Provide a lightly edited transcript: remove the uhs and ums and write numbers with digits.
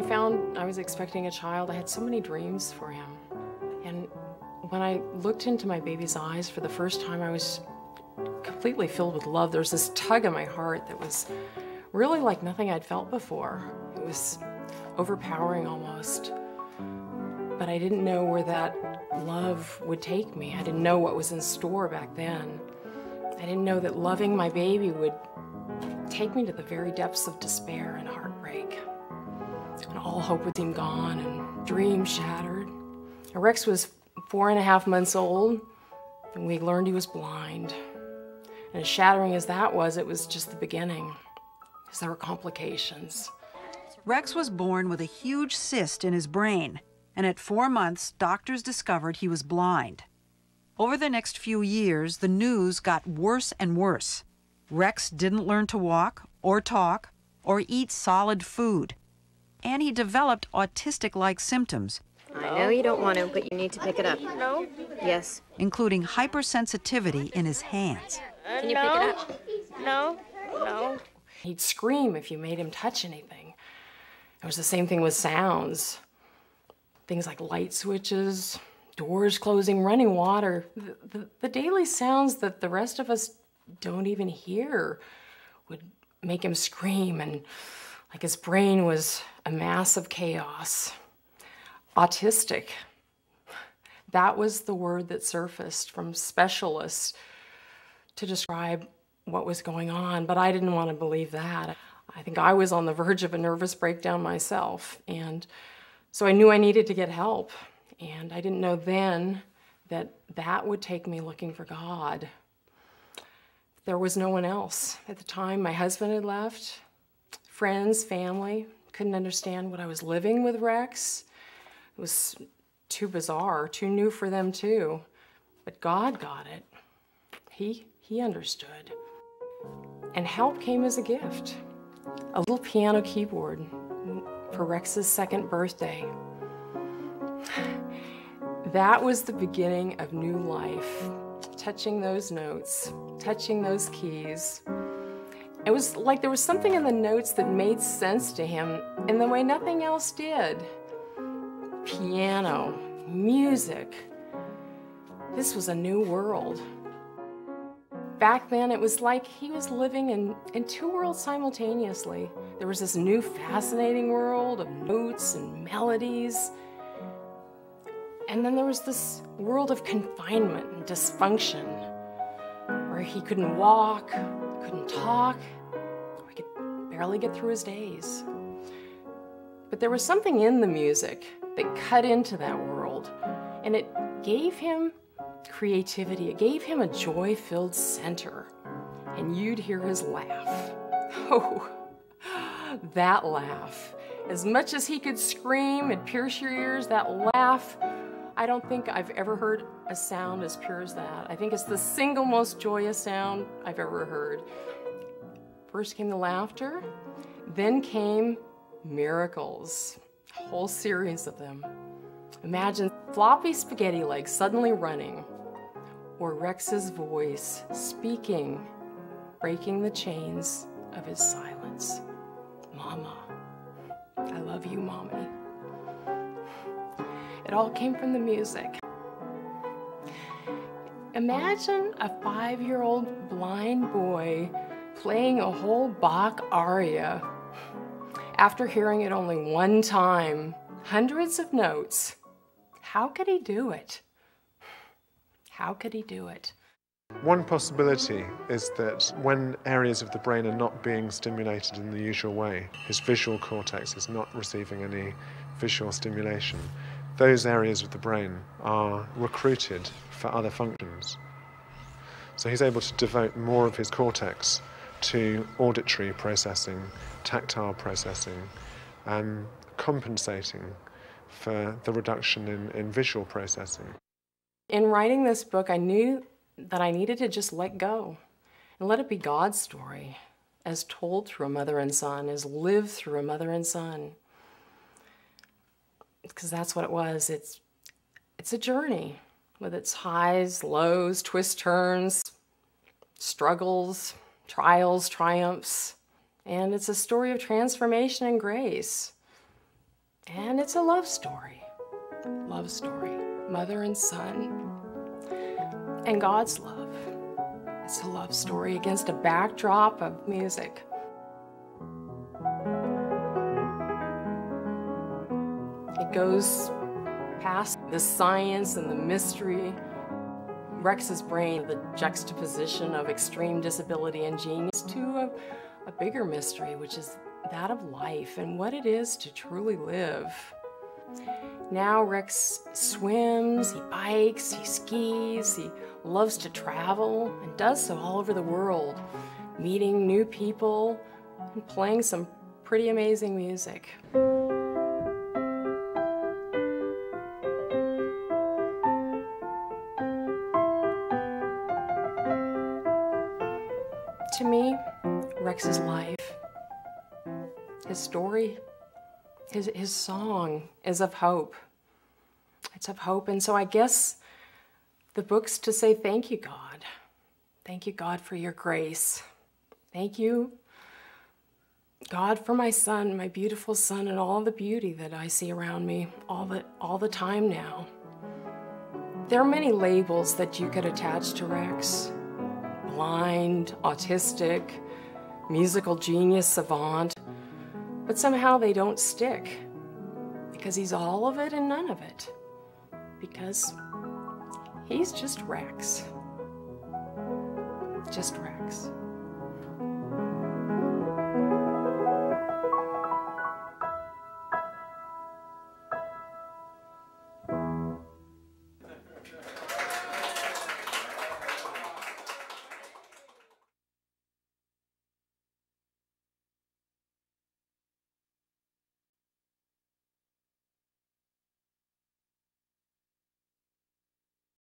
found I was expecting a child, I had so many dreams for him. And when I looked into my baby's eyes for the first time, I was completely filled with love. There was this tug in my heart that was really like nothing I'd felt before. It was overpowering almost. But I didn't know where that love would take me. I didn't know what was in store back then. I didn't know that loving my baby would take me to the very depths of despair and heartbreak. And all hope would seem gone and dreams shattered. And Rex was 4.5 months old, and we learned he was blind. And as shattering as that was, it was just the beginning, because there were complications. Rex was born with a huge cyst in his brain, and at 4 months, doctors discovered he was blind. Over the next few years, the news got worse and worse. Rex didn't learn to walk or talk or eat solid food, and he developed autistic-like symptoms. I know you don't want to, but you need to pick it up. No. Yes. Including hypersensitivity in his hands. Can you pick it up? No. No. He'd scream if you made him touch anything. It was the same thing with sounds. Things like light switches, doors closing, running water. The daily sounds that the rest of us don't even hear would make him scream, and like his brain was a mass of chaos. Autistic. That was the word that surfaced from specialists to describe what was going on, but I didn't want to believe that. I think I was on the verge of a nervous breakdown myself, and so I knew I needed to get help. And I didn't know then that that would take me looking for God. There was no one else. At the time, my husband had left. Friends, family, couldn't understand what I was living with Rex. It was too bizarre, too new for them too. But God got it. He understood. And help came as a gift. A little piano keyboard for Rex's 2nd birthday. That was the beginning of new life. Touching those notes, touching those keys. It was like there was something in the notes that made sense to him in the way nothing else did. Piano, music. This was a new world. Back then, it was like he was living in 2 worlds simultaneously. There was this new fascinating world of notes and melodies. And then there was this world of confinement and dysfunction, where he couldn't walk, couldn't talk, or he could barely get through his days. But there was something in the music that cut into that world, and it gave him creativity. It gave him a joy-filled center, and you'd hear his laugh. Oh, that laugh. As much as he could scream and pierce your ears, that laugh, I don't think I've ever heard a sound as pure as that. I think it's the single most joyous sound I've ever heard. First came the laughter, then came miracles, a whole series of them. Imagine floppy spaghetti legs suddenly running, or Rex's voice speaking, breaking the chains of his silence. Mama, I love you, Mommy. It all came from the music. Imagine a 5-year-old blind boy playing a whole Bach aria after hearing it only one time, hundreds of notes. How could he do it? How could he do it? One possibility is that when areas of the brain are not being stimulated in the usual way, his visual cortex is not receiving any visual stimulation, those areas of the brain are recruited for other functions. So he's able to devote more of his cortex to auditory processing, tactile processing, compensating for the reduction in visual processing. In writing this book, I knew that I needed to just let go and let it be God's story, as told through a mother and son, as lived through a mother and son. Because that's what it was. It's a journey with its highs, lows, twists, turns, struggles, trials, triumphs, and it's a story of transformation and grace. And it's a love story. Love story. Mother and son. And God's love. It's a love story against a backdrop of music. It goes past the science and the mystery. Rex's brain, the juxtaposition of extreme disability and genius, to a bigger mystery, which is that of life and what it is to truly live. Now Rex swims, he bikes, he skis, he loves to travel and does so all over the world, meeting new people and playing some pretty amazing music. To me, Rex's life, his story, his song is of hope. It's of hope, and so I guess the book's to say thank you, God. Thank you, God, for your grace. Thank you, God, for my son, my beautiful son, and all the beauty that I see around me all the time now. There are many labels that you could attach to Rex. Blind, autistic, musical genius, savant, but somehow they don't stick because he's all of it and none of it, because he's just Rex. Just Rex.